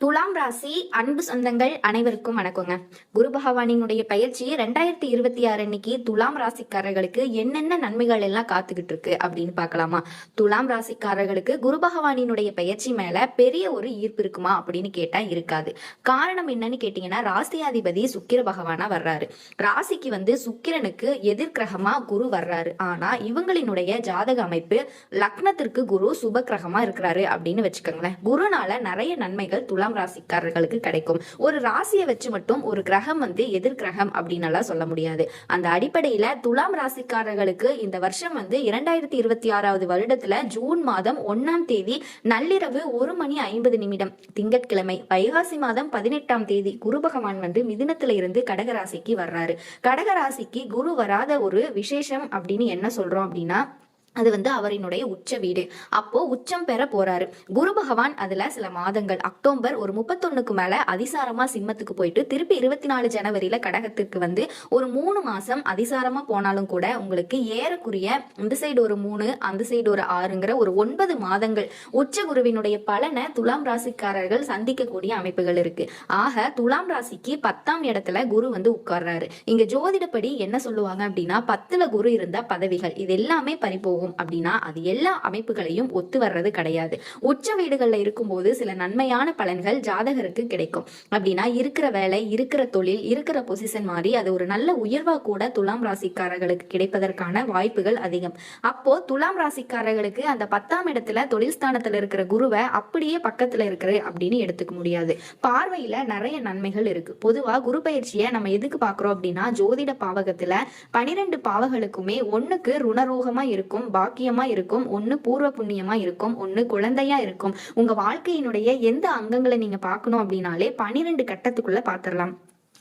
துலாம் ராசி அன்பு சொந்தங்கள் அனைவருக்கும் வணக்கங்க. குரு பகவானினுடைய பயிற்சி 2026 அன்னைக்கு துலாம் ராசிக்காரர்களுக்கு என்னென்ன நன்மைகள் எல்லாம் காத்துக்கிட்டு இருக்கு அப்படின்னு பார்க்கலாமா? துலாம் ராசிக்காரர்களுக்கு குரு பகவானினுடைய பயிற்சி மேல பெரிய ஒரு ஈர்ப்பு இருக்குமா அப்படின்னு கேட்டா இருக்காது. காரணம் என்னன்னு கேட்டீங்கன்னா, ராசியாதிபதி சுக்கிர பகவானா வர்றாரு. ராசிக்கு சுக்கிரனுக்கு எதிர்கிரகமா குரு வர்றாரு. ஆனா இவங்களினுடைய ஜாதக அமைப்பு லக்னத்திற்கு குரு சுப கிரகமா இருக்கிறாரு அப்படின்னு வச்சுக்கோங்களேன். குருனால நிறைய நன்மைகள் துலாம் ராசிக்காரர்களுக்கு கிடைக்கும். ஒரு ராசியை வச்சு மட்டும் ஒரு கிரகம் எதிர் கிரகம் அப்படின்னு சொல்ல முடியாது. அந்த அடிப்படையில துலாம் ராசிக்காரர்களுக்கு இந்த வருஷம் 2026 வருடத்துல ஜூன் மாதம் 1ஆம் தேதி நள்ளிரவு 1:50 திங்கட்கிழமை வைகாசி மாதம் 18ஆம் தேதி குரு பகவான் மிதுனத்துல இருந்து கடகராசிக்கு வர்றாரு. கடகராசிக்கு குரு வராத ஒரு விசேஷம் அப்படின்னு என்ன சொல்றோம் அப்படின்னா, அது அவரினுடைய உச்ச வீடு. அப்போ உச்சம் பெற போறாரு குரு பகவான். அதுல சில மாதங்கள் அக்டோபர் ஒரு 31க்கு மேல அதிசாரமா சிம்மத்துக்கு போயிட்டு திருப்பி 24 ஜனவரியில கடகத்துக்கு ஒரு 3 மாசம் அதிசாரமா போனாலும் கூட உங்களுக்கு ஏறக்குரிய இந்த சைடு ஒரு 3 அந்த சைடு ஒரு 6ங்கிற ஒரு 9 மாதங்கள் உச்ச குருவினுடைய பலனை துலாம் ராசிக்காரர்கள் சந்திக்கக்கூடிய அமைப்புகள் இருக்கு. ஆக துலாம் ராசிக்கு 10ஆம் இடத்துல குரு உட்கார்றாரு. இங்க ஜோதிடப்படி என்ன சொல்லுவாங்க அப்படின்னா, 10ல குரு இருந்தா பதவிகள் இது எல்லாமே பறிபோகும் அப்படின்னா அது எல்லா அமைப்புகளையும் ஒத்து வர்றது கிடையாது. உச்ச வீடுகள்ல இருக்கும்போது சில நன்மையான பலன்கள் ஜாதகருக்கு கிடைக்கும். அப்படின்னா இருக்கிற வேலை, இருக்கிற தொழில், இருக்கிற பொசிஷன் மாதிரி அது ஒரு நல்ல உயர்வா கூட துலாம் ராசிக்காரர்களுக்கு கிடைப்பதற்கான வாய்ப்புகள் அதிகம். அப்போ துலாம் ராசிக்காரர்களுக்கு அந்த 10ஆம் இடத்துல தொழில் ஸ்தானத்துல இருக்கிற குருவை அப்படியே பக்கத்துல இருக்கிற அப்படின்னு எடுத்துக்க முடியாது. பார்வையில நிறைய நன்மைகள் இருக்கு. பொதுவா குரு பயிற்சியை நம்ம எதுக்கு பாக்குறோம் அப்படின்னா, ஜோதிட பாவகத்துல 12 பாவகளுக்குமே ஒண்ணுக்கு ருணரோகமா இருக்கும், பாக்கியமா இருக்கும், ஒண்ணு பூர்வ புண்ணியமா இருக்கும், ஒண்ணு குழந்தையா இருக்கும். உங்க வாழ்க்கையினுடைய எந்த அங்கங்களை நீங்க பார்க்கணும் அப்படின்னாலே 12 கட்டத்துக்குள்ள பாத்திரலாம்.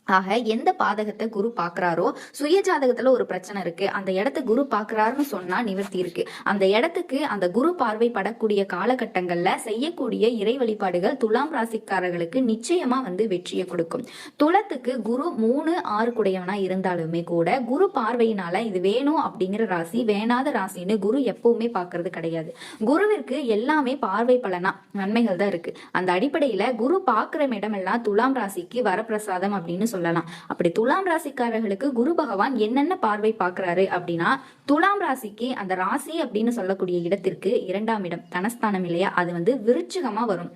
ஆக எந்த பாதகத்தை குரு பாக்குறாரோ, சுய ஜாதகத்துல ஒரு பிரச்சனை இருக்கு, அந்த இடத்த குரு பாக்குறாருன்னு சொன்னா நிவர்த்தி இருக்கு. அந்த இடத்துக்கு அந்த குரு பார்வை படக்கூடிய காலகட்டங்கள்ல செய்யக்கூடிய இறை வழிபாடுகள் துலாம் ராசிக்காரர்களுக்கு நிச்சயமா வெற்றியை கொடுக்கும். துலத்துக்கு குரு 3, 6 குடையவனா இருந்தாலுமே கூட குரு பார்வையினால இது வேணும் அப்படிங்கிற ராசி, வேணாத ராசின்னு குரு எப்பவுமே பாக்குறது கிடையாது. குருவிற்கு எல்லாமே பார்வை பலனா நன்மைகள் தான் இருக்கு. அந்த அடிப்படையில குரு பாக்குற இடமெல்லாம் துலாம் ராசிக்கு வரப்பிரசாதம் அப்படின்னு சொல்லலாம். அப்படி துலாம் ராசிக்காரர்களுக்கு குரு பகவான் என்னென்ன பார்வை பார்க்கிறாரு அப்படின்னா, துலாம் ராசிக்கு அந்த ராசி அப்படின்னு சொல்லக்கூடிய இடத்திற்கு 2ஆம் இடம் தனஸ்தானம் இல்லையா, அது விருச்சிகமா வரும்.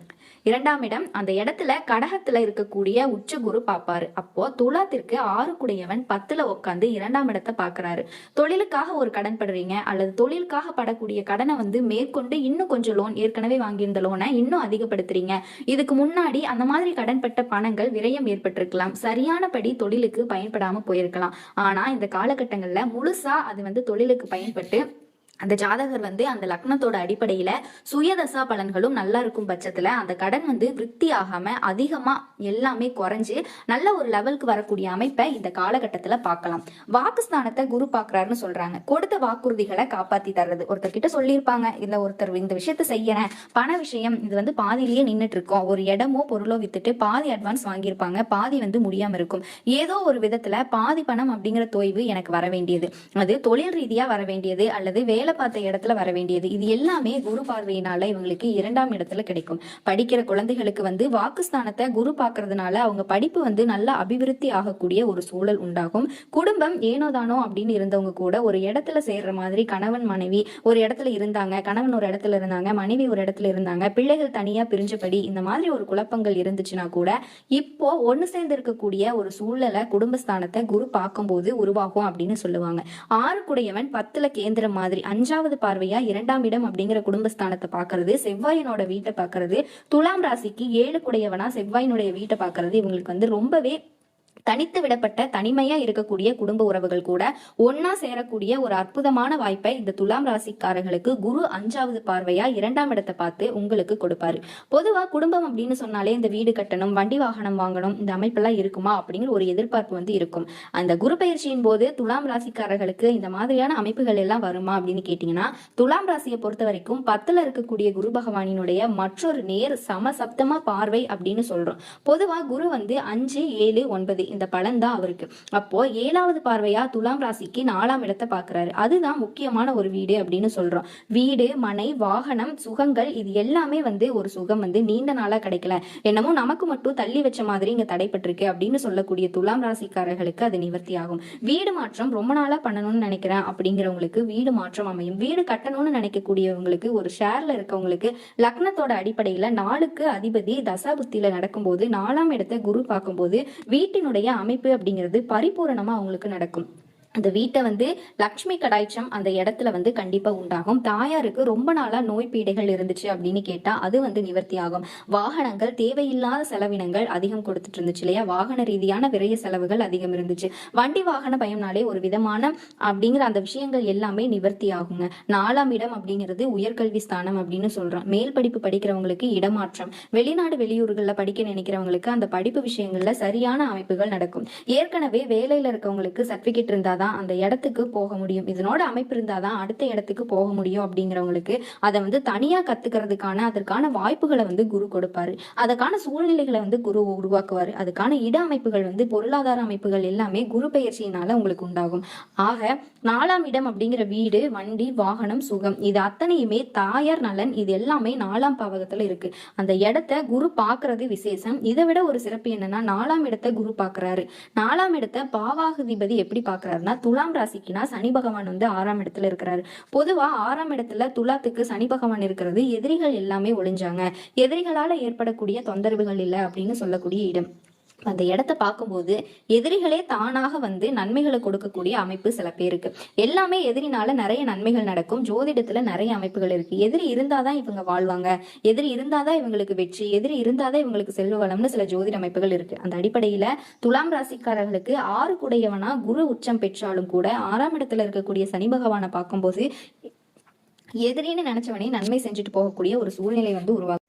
2ஆம் இடம் அந்த இடத்துல கடகத்துல இருக்கக்கூடிய உச்ச குரு பாப்பாரு. அப்போ துலாத்திற்கு 6 குடையவன் 10ல உட்காந்து 2ஆம் இடத்தை பாக்குறாரு. தொழிலுக்காக ஒரு கடன் படுறீங்க அல்லது தொழிலுக்காக படக்கூடிய கடனை மேற்கொண்டு இன்னும் கொஞ்சம் லோன், ஏற்கனவே வாங்கியிருந்த லோனை இன்னும் அதிகப்படுத்துறீங்க. இதுக்கு முன்னாடி அந்த மாதிரி கடன்பட்ட பணங்கள் விரயம் ஏற்பட்டிருக்கலாம், சரியானபடி தொழிலுக்கு பயன்படாம போயிருக்கலாம். ஆனா இந்த காலகட்டங்கள்ல முழுசா அது தொழிலுக்கு பயன்பட்டு அந்த ஜாதகர் அந்த லக்னத்தோட அடிப்படையில சுயதசா பலன்களும் நல்லா இருக்கும் பட்சத்துல அந்த கடன் விருத்தி ஆகாம அதிகமா எல்லாமே குறைஞ்சு நல்ல ஒரு லெவலுக்கு வரக்கூடிய அமைப்பை இந்த காலகட்டத்துல பார்க்கலாம். வாக்குஸ்தானத்தை குரு பாக்குறாருன்னு சொல்றாங்க. கொடுத்த வாக்குறுதிகளை காப்பாத்தி தர்றது. ஒருத்தர் கிட்ட சொல்லியிருப்பாங்க, இல்ல ஒருத்தர் இந்த விஷயத்த செய்யறேன், பண விஷயம் இது பாதியிலேயே நின்றுட்டு இருக்கோம், ஒரு இடமோ பொருளோ வித்துட்டு பாதி அட்வான்ஸ் வாங்கியிருப்பாங்க, பாதி முடியாம இருக்கும். ஏதோ ஒரு விதத்துல பாதி பணம் அப்படிங்கிற தொய்வு எனக்கு வர வேண்டியது, அது தொழில் ரீதியா வர வேண்டியது அல்லது வேலை பார்த்த இடத்துல வர வேண்டியது, இது எல்லாமே குரு பார்வையினால இவங்களுக்கு 2ஆம் இடத்துல கிடைக்கும். படிக்கிற குழந்தைகளுக்கு வாக்குஸ்தானத்தை குரு பாக்குறதுனால அவங்க படிப்பு நல்லா அபிவிருத்தி ஆகக்கூடிய ஒரு சூழல் உண்டாகும். குடும்பம் ஏனோதானோ அப்படின்னு இருந்தவங்க கூட ஒரு இடத்துல சேர்ற மாதிரி, கணவன் மனைவி ஒரு இடத்துல இருந்தாங்க, கணவன் ஒரு இடத்துல இருந்தாங்க, மனைவி ஒரு இடத்துல இருந்தாங்க, பிள்ளைகள் தனியா பிரிஞ்சபடி இந்த மாதிரி ஒரு குழப்பங்கள் இருந்துச்சுன்னா கூட இப்போ ஒண்ணு சேர்ந்து இருக்கக்கூடிய ஒரு சூழலை குடும்பஸ்தானத்தை குரு பார்க்கும்போது உருவாகும் அப்படின்னு சொல்லுவாங்க. 6 குடையவன் 10ல கேந்திரம் மாதிரி 5வது பார்வையா 2ஆம் இடம் அப்படிங்கிற குடும்பஸ்தானத்தை பாக்குறது, செவ்வாயினோட வீட்டை பாக்குறது, துலாம் ராசிக்கு 7 குடையவனா செவ்வாயினுடைய வீட்டை பாக்குறது இவங்களுக்கு ரொம்பவே தனித்து விடப்பட்ட தனிமையா இருக்கக்கூடிய குடும்ப உறவுகள் கூட ஒன்னா சேரக்கூடிய ஒரு அற்புதமான வாய்ப்பை இந்த துலாம் ராசிக்காரர்களுக்கு குரு 5வது பார்வையா 2ஆம் இடத்தை பார்த்து உங்களுக்கு கொடுப்பாரு. பொதுவா குடும்பம் அப்படின்னு சொன்னாலே இந்த வீடு கட்டணும், வண்டி வாகனம் வாங்கணும், இந்த அமைப்பெல்லாம் இருக்குமா அப்படிங்கிற ஒரு எதிர்பார்ப்பு இருக்கும். அந்த குரு பயிற்சியின் போது துலாம் ராசிக்காரர்களுக்கு இந்த மாதிரியான அமைப்புகள் எல்லாம் வருமா அப்படின்னு கேட்டீங்கன்னா, துலாம் ராசியை பொறுத்த வரைக்கும் 10ல இருக்கக்கூடிய குரு பகவானினுடைய மற்றொரு நேர் சமசப்தமா பார்வை அப்படின்னு சொல்றோம். பொதுவா குரு 5, 7, 9 இந்த பலன் தான் அவருக்கு. அப்போ 7வது பார்வையா துலாம் ராசிக்கு 4ஆம் இடத்தை பாக்குறாரு. அதுதான் முக்கியமான ஒரு வீடு அப்படின்னு சொல்றோம். வீடு, மனை, வாகனம், சுகங்கள், இது எல்லாமே ஒரு சுகம் நீண்ட நாளா கிடைக்கல, என்னமோ நமக்கு மட்டும் தள்ளி வச்ச மாதிரி இங்க தடைப்பட்டிருக்கு அப்படின்னு சொல்லக்கூடிய துலாம் ராசிக்காரர்களுக்கு அது நிவர்த்தி ஆகும். வீடு மாற்றம் ரொம்ப நாளா பண்ணணும்னு நினைக்கிறேன் அப்படிங்கிறவங்களுக்கு வீடு மாற்றம் அமையும். வீடு கட்டணும்னு நினைக்கக்கூடியவங்களுக்கு, ஒரு ஷேர்ல இருக்கவங்களுக்கு லக்னத்தோட அடிப்படையில நாளுக்கு அதிபதி தசாபுத்தியில நடக்கும்போது 4ஆம் இடத்தை குரு பார்க்கும்போது வீட்டினுடைய அமைப்பு அப்படிங்கிறது பரிபூரணமா அவங்களுக்கு நடக்கும். அந்த வீட்டை லக்ஷ்மி கடாய்ச்சம் அந்த இடத்துல கண்டிப்பா உண்டாகும். தாயாருக்கு ரொம்ப நாளா நோய் பீடைகள் இருந்துச்சு அப்படின்னு கேட்டா அது நிவர்த்தி ஆகும். வாகனங்கள், தேவையில்லாத செலவினங்கள் அதிகம் கொடுத்துட்டு இருந்துச்சு இல்லையா, வாகன ரீதியான விரைய செலவுகள் அதிகம் இருந்துச்சு. வண்டி வாகன பயம்னாலே ஒரு விதமான அப்படிங்கிற அந்த விஷயங்கள் எல்லாமே நிவர்த்தி ஆகுங்க. 4ஆம் இடம் அப்படிங்கிறது உயர்கல்வி ஸ்தானம் அப்படின்னு சொல்றோம். மேல் படிப்பு படிக்கிறவங்களுக்கு இடமாற்றம், வெளிநாடு வெளியூர்கள்ல படிக்க நினைக்கிறவங்களுக்கு அந்த படிப்பு விஷயங்கள்ல சரியான அமைப்புகள் நடக்கும். ஏற்கனவே வேலையில இருக்கவங்களுக்கு சர்டிபிகேட் இருந்தாதான் அந்த இடத்துக்கு போக முடியும், இதனோட அமைப்பு இருந்தாதான் அடுத்த இடத்துக்கு போக முடியும் அப்படிங்கிறவங்களுக்கு அதை தனியா கத்துக்கிறதுக்கான அதற்கான வாய்ப்புகளை குரு கொடுப்பாரு. அதற்கான சூழ்நிலைகளை குரு உருவாக்குவாரு. அதுக்கான இட அமைப்புகள் பொருளாதார அமைப்புகள் எல்லாமே குரு பெயர்ச்சியினால உங்களுக்கு உண்டாகும். ஆக 4ஆம் இடம் அப்படிங்கிற வீடு, வண்டி, வாகனம், சுகம், இது அத்தனையுமே தாயார் நலன், இது எல்லாமே 4ஆம் பாவகத்துல இருக்கு. அந்த இடத்தை குரு பாக்குறது விசேஷம். இதை விட ஒரு சிறப்பு என்னன்னா, 4ஆம் இடத்தை குரு பாக்குறாரு. 4ஆம் இடத்தை பாவாதிபதி எப்படி பாக்குறாருன்னா, துலாம் ராசிக்குனா சனி பகவான் 6ஆம் இடத்துல இருக்கிறாரு. பொதுவா 6ஆம் இடத்துல துலாத்துக்கு சனி பகவான் இருக்கிறது எதிரிகள் எல்லாமே ஒளிஞ்சாங்க, எதிரிகளால ஏற்படக்கூடிய தொந்தரவுகள் இல்லை அப்படின்னு சொல்லக்கூடிய இடம். அந்த இடத்த பார்க்கும்போது எதிரிகளே தானாக நன்மைகளை கொடுக்கக்கூடிய அமைப்பு சில பேருக்கு. எல்லாமே எதிரினால நிறைய நன்மைகள் நடக்கும். ஜோதிடத்துல நிறைய அமைப்புகள் இருக்கு. எதிரி இருந்தாதான் இவங்க வாழ்வாங்க, எதிரி இருந்தாதான் இவங்களுக்கு வெற்றி, எதிரி இருந்தாதான் இவங்களுக்கு செல்வ வளம்னு சில ஜோதிட அமைப்புகள் இருக்கு. அந்த அடிப்படையில துலாம் ராசிக்காரர்களுக்கு 6 கூடையவனா குரு உச்சம் பெற்றாலும் கூட 6ஆம் இடத்துல இருக்கக்கூடிய சனி பகவானை பார்க்கும்போது எதிரின்னு நினைச்சவனே நன்மை செஞ்சுட்டு போகக்கூடிய ஒரு சூழ்நிலை உருவாகும்.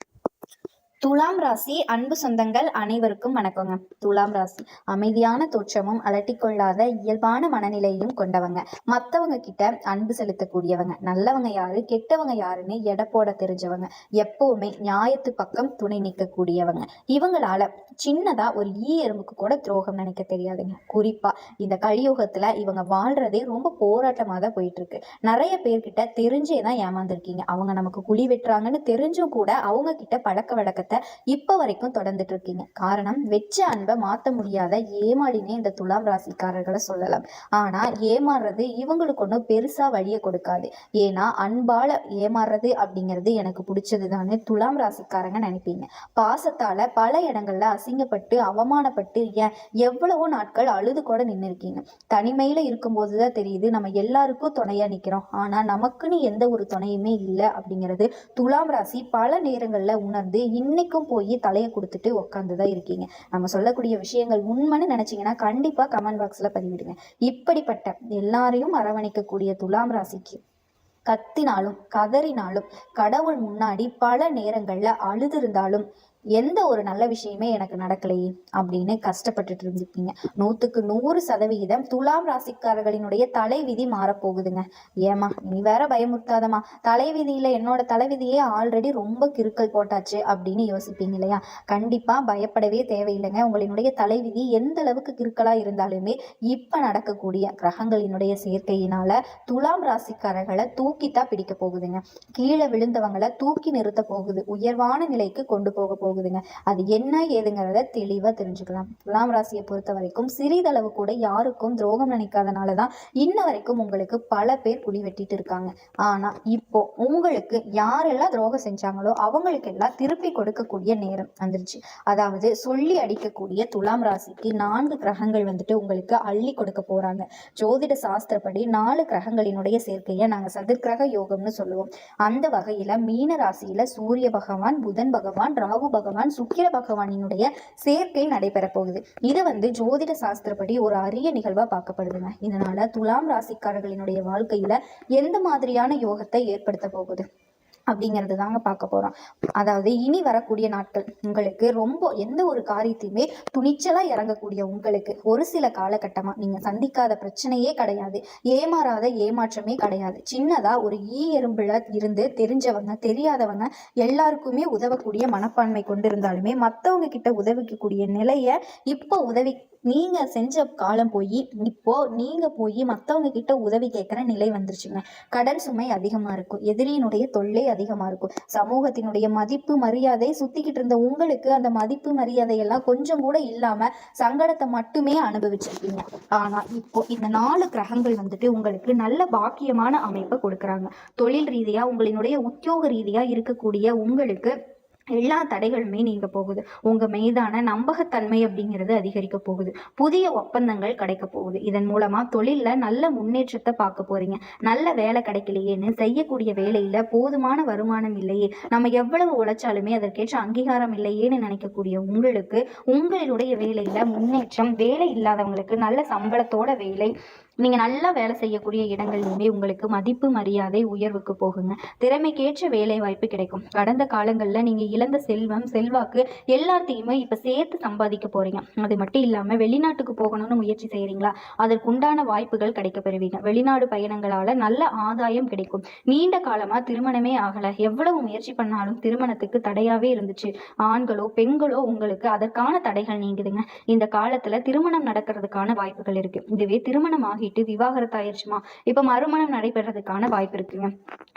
துலாம் ராசி அன்பு சொந்தங்கள் அனைவருக்கும் வணக்கங்க. துலாம் ராசி அமைதியான தோற்றமும் அலட்டிக்கொள்ளாத இயல்பான மனநிலையும் கொண்டவங்க. மற்றவங்க கிட்ட அன்பு செலுத்தக்கூடியவங்க. நல்லவங்க யாரு, கெட்டவங்க யாருன்னு எடை போட தெரிஞ்சவங்க. எப்பவுமே நியாயத்து பக்கம் துணை நிற்கக்கூடியவங்க. இவங்களால சின்னதா ஒரு எறும்புக்கு கூட துரோகம் நினைக்க தெரியாதுங்க. குறிப்பா இந்த கலியுகத்துல இவங்க வாழ்றதே ரொம்ப போராட்டமா தான் போயிட்டு இருக்கு. நிறைய பேர்கிட்ட தெரிஞ்சேதான் ஏமாந்துருக்கீங்க. அவங்க நமக்கு குழி வெட்டுறாங்கன்னு தெரிஞ்சும் கூட அவங்க கிட்ட பழக்க வழக்கத்தை இப்ப வரைக்கும் தொடர்ந்துட்டு இருக்கீங்க. காரணம், வெச்ச அன்பை மாத்த முடியாத ஏமாளினே இந்த துலாம் ராசிக்காரர்களை சொல்லலாம். ஆனா ஏமாறுறது இவங்களுக்கு ஒன்றும் பெருசா வழிய கொடுக்காது. ஏன்னா அன்பால ஏமாறுறது அப்படிங்கிறது எனக்கு பிடிச்சதுதான்னு துலாம் ராசிக்காரங்க நினைப்பீங்க. பாசத்தால பல இடங்கள்ல அசிங்கப்பட்டு அவமானப்பட்டு எவ்வளவோ நாட்கள் அழுது கூட நின்று இருக்கீங்க. தனிமையில இருக்கும்போதுதான் தெரியுது நம்ம எல்லாருக்கும் துணையா நிக்கிறோம், ஆனா நமக்குன்னு எந்த ஒரு துணையுமே இல்லை அப்படிங்கிறது துலாம் ராசி பல நேரங்கள்ல உணர்ந்து இன்னைக்கும் போய் தலையை கொடுத்துட்டு உட்காந்துதான் இருக்கீங்க. நம்ம சொல்லக்கூடிய விஷயங்கள் உண்மைன்னு நினைச்சீங்கன்னா கண்டிப்பா கமெண்ட் பாக்ஸ்ல பதிவிடுங்க. இப்படிப்பட்ட எல்லாரையும் அரவணைக்கக்கூடிய துலாம் ராசிக்கு கத்தினாலும் கதறினாலும் கடவுள் முன்னாடி பல நேரங்கள்ல அழுது இருந்தாலும் எந்த ஒரு நல்ல விஷயமே எனக்கு நடக்கலையே அப்படின்னு கஷ்டப்பட்டுட்டு இருந்திருப்பீங்க. 100% துலாம் ராசிக்காரர்களினுடைய தலைவிதி மாறப்போகுதுங்க. ஏமா நீ வேற பயமுறுத்தாதமா, தலைவிதியில என்னோட தலைவிதியே ஆல்ரெடி ரொம்ப கிறுக்கல் போட்டாச்சு அப்படின்னு யோசிப்பீங்க இல்லையா? கண்டிப்பா பயப்படவே தேவையில்லைங்க. உங்களினுடைய தலைவிதி எந்த அளவுக்கு கிறுக்கலா இருந்தாலுமே இப்ப நடக்கக்கூடிய கிரகங்களினுடைய சேர்க்கையினால துலாம் ராசிக்காரர்களை தூக்கித்தான் பிடிக்க போகுதுங்க. கீழே விழுந்தவங்களை தூக்கி நிறுத்த போகுது, உயர்வான நிலைக்கு கொண்டு போக போகுதுங்க. அது என்ன ஏதுங்கிறத தெளிவா தெரிஞ்சுக்கலாம். துலாம் ராசியை பொறுத்த வரைக்கும் சிறிதளவு கூட யாருக்கும் துரோகம் நினைக்காதனாலதான் இன்ன வரைக்கும் உங்களுக்கு பல பேர் குழி வெட்டிட்டு இருக்காங்க. ஆனா இப்போ உங்களுக்கு யாரெல்லாம் துரோகம் செஞ்சாங்களோ அவங்களுக்கு எல்லாம் திருப்பி கொடுக்கக்கூடிய நேரம் வந்துருச்சு. அதாவது சொல்லி அடிக்கக்கூடிய துலாம் ராசிக்கு 4 கிரகங்கள் உங்களுக்கு அள்ளி கொடுக்க போறாங்க. ஜோதிட சாஸ்திரப்படி 4 கிரகங்களினுடைய சேர்க்கையை நாங்க சதுர்கிரக யோகம்னு சொல்லுவோம். அந்த வகையில மீன ராசியில சூரிய பகவான், புதன் பகவான், ராகு பகவான், சுக்கிர பகவானினுடைய சேர்க்கை நடைபெற போகுது. இது ஜோதிட சாஸ்திரப்படி ஒரு அரிய நிகழ்வா பார்க்கப்படுதுங்க. இதனால துலாம் ராசிக்காரர்களினுடைய வாழ்க்கையில எந்த மாதிரியான யோகத்தை ஏற்படுத்த போகுது அப்படிங்கிறது தாங்க பார்க்க போறோம். அதாவது இனி வரக்கூடிய நாட்கள் உங்களுக்கு ரொம்ப எந்த ஒரு காரியத்தையுமே துணிச்சலா இறங்கக்கூடிய உங்களுக்கு ஒரு சில காலகட்டமா நீங்க சந்திக்காத பிரச்சனையே கிடையாது, ஏமாறாத ஏமாற்றமே கிடையாது. சின்னதா ஒரு எறும்புல இருந்து தெரிஞ்சவங்க தெரியாதவங்க எல்லாருக்குமே உதவக்கூடிய மனப்பான்மை கொண்டிருந்தாலுமே மற்றவங்க கிட்ட உதவிக்கக்கூடிய நிலைய இப்போ நீங்க செஞ்ச காலம் போய் இப்போ நீங்க போய் மற்றவங்க கிட்ட உதவி கேட்கிற நிலை வந்துருச்சுங்க. கடன் சுமை அதிகமா இருக்கும், எதிரியினுடைய தொல்லை அதிகமா இருக்கும், சமூகத்தினுடைய மதிப்பு மரியாதை சுத்திக்கிட்டு இருந்த உங்களுக்கு அந்த மதிப்பு மரியாதை எல்லாம் கொஞ்சம் கூட இல்லாம சங்கடத்தை மட்டுமே அனுபவிச்சிருக்கீங்க. ஆனா இப்போ இந்த 4 கிரகங்கள் வந்துட்டு உங்களுக்கு நல்ல பாக்கியமான அமைப்பை கொடுக்குறாங்க. தொழில் ரீதியா உங்களினுடைய உத்தியோக ரீதியா இருக்கக்கூடிய உங்களுக்கு எல்லா தடைகளுமே நீங்க போகுது. உங்க மீதான நம்பகத்தன்மை அப்படிங்கிறது அதிகரிக்க போகுது. புதிய ஒப்பந்தங்கள் கிடைக்க போகுது. இதன் மூலமா தொழில்ல நல்ல முன்னேற்றத்தை பார்க்க போறீங்க. நல்ல வேலை கிடைக்கலையேன்னு செய்யக்கூடிய வேலையில போதுமான வருமானம் இல்லையே, நம்ம எவ்வளவு உழைச்சாலுமே அதற்கேற்ற அங்கீகாரம் இல்லையேன்னு நினைக்கக்கூடிய உங்களுக்கு உங்களுடைய வேலையில முன்னேற்றம், வேலை இல்லாதவங்களுக்கு நல்ல சம்பளத்தோட வேலை, நீங்க நல்லா வேலை செய்யக்கூடிய இடங்கள்லையுமே உங்களுக்கு மதிப்பு மரியாதை உயர்வுக்கு போகுங்க. திறமைக்கேற்ற வேலை வாய்ப்பு கிடைக்கும். கடந்த காலங்கள்ல நீங்க இழந்த செல்வம் செல்வாக்கு எல்லாத்தையுமே இப்ப சேர்த்து சம்பாதிக்க போறீங்க. அது மட்டும் இல்லாம வெளிநாட்டுக்கு போகணும்னு முயற்சி செய்யறீங்களா, அதற்குண்டான வாய்ப்புகள் கிடைக்க பெறுவீங்க. வெளிநாடு பயணங்களால நல்ல ஆதாயம் கிடைக்கும். நீண்ட காலமா திருமணமே ஆகல, எவ்வளவு முயற்சி பண்ணாலும் திருமணத்துக்கு தடையாவே இருந்துச்சு, ஆண்களோ பெண்களோ உங்களுக்கு அதற்கான தடைகள் நீங்குதுங்க. இந்த காலத்துல திருமணம் நடக்கிறதுக்கான வாய்ப்புகள் இருக்கு. இதுவே திருமணம் ஆகிட்டு விவாகரத்து ஆயிடுச்சுமா, இப்ப மறுமணம் நடைபெறதுக்கான வாய்ப்பு இருக்குங்க.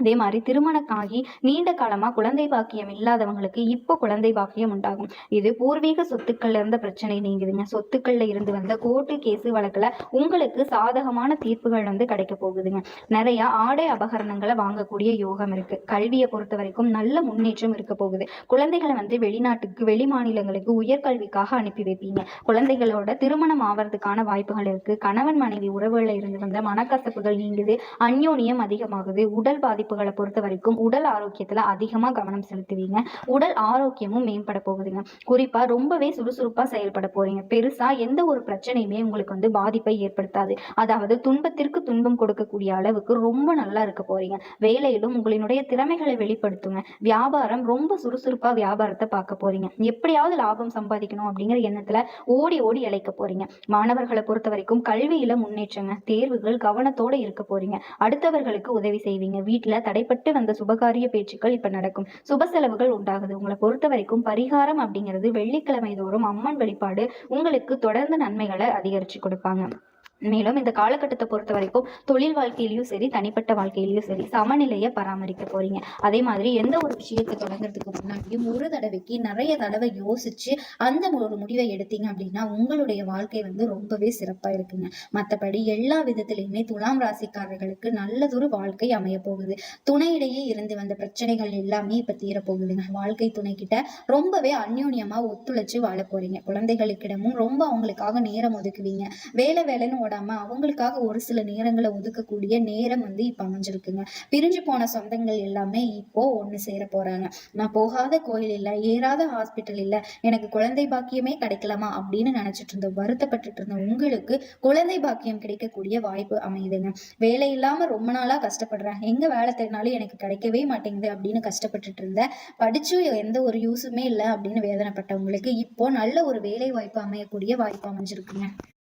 அதே மாதிரி திருமணம் ஆகி நீண்ட காலமா குழந்தை பாக்கியம் இல்லாதவங்களுக்கு இப்போ குழந்தை பாக்கியம் உண்டாகும். இது பூர்வீக சொத்துக்கள்ல இருந்த பிரச்சனை நீங்குதுங்க. சொத்துக்கள்ல இருந்து வந்த கோர்ட்டு கேசு வழக்குல உங்களுக்கு சாதகமான தீர்ப்புகள் கிடைக்க போகுதுங்க. நிறைய ஆடை அபகரணங்களை வாங்கக்கூடிய யோகம் இருக்கு. கல்வியை பொறுத்த வரைக்கும் நல்ல முன்னேற்றம் இருக்க போகுது. குழந்தைகளை வெளிநாட்டுக்கு வெளி மாநிலங்களுக்கு உயர்கல்விக்காக அனுப்பி வைப்பீங்க. குழந்தைகளோட திருமணம் ஆவறதுக்கான வாய்ப்புகள் இருக்கு. கணவன் மனைவி உறவுகளை இருந்து வந்த மனக்கசப்புகள் நீங்குது, அந்யோன்யம் அதிகமாகுது. உடல் பாதிப்புகளை பொறுத்த வரைக்கும் உடல் ஆரோக்கியத்துல அதிகமா கவனம் செலுத்துவீங்க. உடல் ஆரோக்கியமும் மேம்பட போகுதுங்க. குறிப்பா ரொம்பவே சுறுசுறுப்பா செயல்பட போறீங்க. பெருசா எந்த ஒரு பிரச்சனையுமே உங்களுக்கு பாதிப்பை ஏற்படுத்தாது. அதாவது துன்பத்திற்கு துன்பம் கொடுக்கக்கூடிய அளவுக்கு ரொம்ப நல்லா இருக்க போறீங்க. வேலையிலும் உங்களுடைய திறமைகளை வெளிப்படுத்துங்க. வியாபாரம் ரொம்ப சுறுசுறுப்பா வியாபாரத்தை பார்க்க போறீங்க. எப்படியாவது லாபம் சம்பாதிக்கணும் அப்படிங்கிற எண்ணத்துல ஓடி ஓடி இழைக்க போறீங்க. மாணவர்களை பொறுத்த வரைக்கும் கல்வியில முன்னேற்றங்க. தேர்வுகள் கவனத்தோட இருக்க போறீங்க. அடுத்தவர்களுக்கு உதவி செய்வீங்க. வீட்டுல தடைப்பட்டு வந்த சுபகாரிய பேச்சுக்கள் இப்ப நடக்கும். சுப செலவுகள் உண்டாகுது. உங்களை பொறுத்த வரைக்கும் பரிகாரம் அப்படிங்கிறது வெள்ளிக்கிழமை தோறும் அம்மன் வழிபாடு உங்களுக்கு தொடர்ந்து நன்மைகளை அதிகரிச்சு கொடுப்பாங்க. மேலும் இந்த காலகட்டத்தை பொறுத்த வரைக்கும் தொழில் வாழ்க்கையிலயும் சரி தனிப்பட்ட வாழ்க்கையிலயும் சரி சமநிலையை பராமரிக்க போறீங்க. அதே மாதிரி எந்த ஒரு விஷயத்தை தொடங்குறதுக்கு முன்னாடியும் ஒரு தடவைக்கு நிறைய தடவை யோசிச்சு அந்த ஒரு முடிவை எடுத்தீங்க அப்படின்னா உங்களுடைய வாழ்க்கை ரொம்பவே சிறப்பா இருக்குங்க. மற்றபடி எல்லா விதத்திலையுமே துலாம் ராசிக்காரர்களுக்கு நல்லதொரு வாழ்க்கை அமைய போகுது. துணையிடையே இருந்து வந்த பிரச்சனைகள் எல்லாமே இப்ப தீரப்போகுதுங்க. வாழ்க்கை துணை கிட்ட ரொம்பவே அந்யோன்யமா ஒத்துழைச்சு வாழ போறீங்க. குழந்தைகளுக்கிடமும் ரொம்ப அவங்களுக்காக நேரம் ஒதுக்குவீங்க. வேலைன்னு அவங்களுக்காக ஒரு சில நேரங்களை ஒதுக்கக்கூடிய நேரம் இப்ப அமைஞ்சிருக்குங்க. பிரிஞ்சு போன சொந்தங்கள் எல்லாமே இப்போ ஒண்ணு சேர போறாங்க. நான் போகாத கோயில் இல்ல, ஏறாத ஹாஸ்பிட்டல் இல்ல, எனக்கு குழந்தை பாக்கியமே கிடைக்கலாமா அப்படின்னு நினைச்சிட்டு இருந்த வருத்தப்பட்டு இருந்த உங்களுக்கு குழந்தை பாக்கியம் கிடைக்கக்கூடிய வாய்ப்பு அமையுதுங்க. வேலை இல்லாம ரொம்ப நாளா கஷ்டப்படுறேன், எங்க வேலை தேடினாலும் எனக்கு கிடைக்கவே மாட்டேங்குது அப்படின்னு கஷ்டப்பட்டுட்டு இருந்த, படிச்சும் எந்த ஒரு யூஸுமே இல்லை அப்படின்னு வேதனைப்பட்டவங்களுக்கு இப்போ நல்ல ஒரு வேலை வாய்ப்பு அமையக்கூடிய வாய்ப்பு அமைஞ்சிருக்குங்க.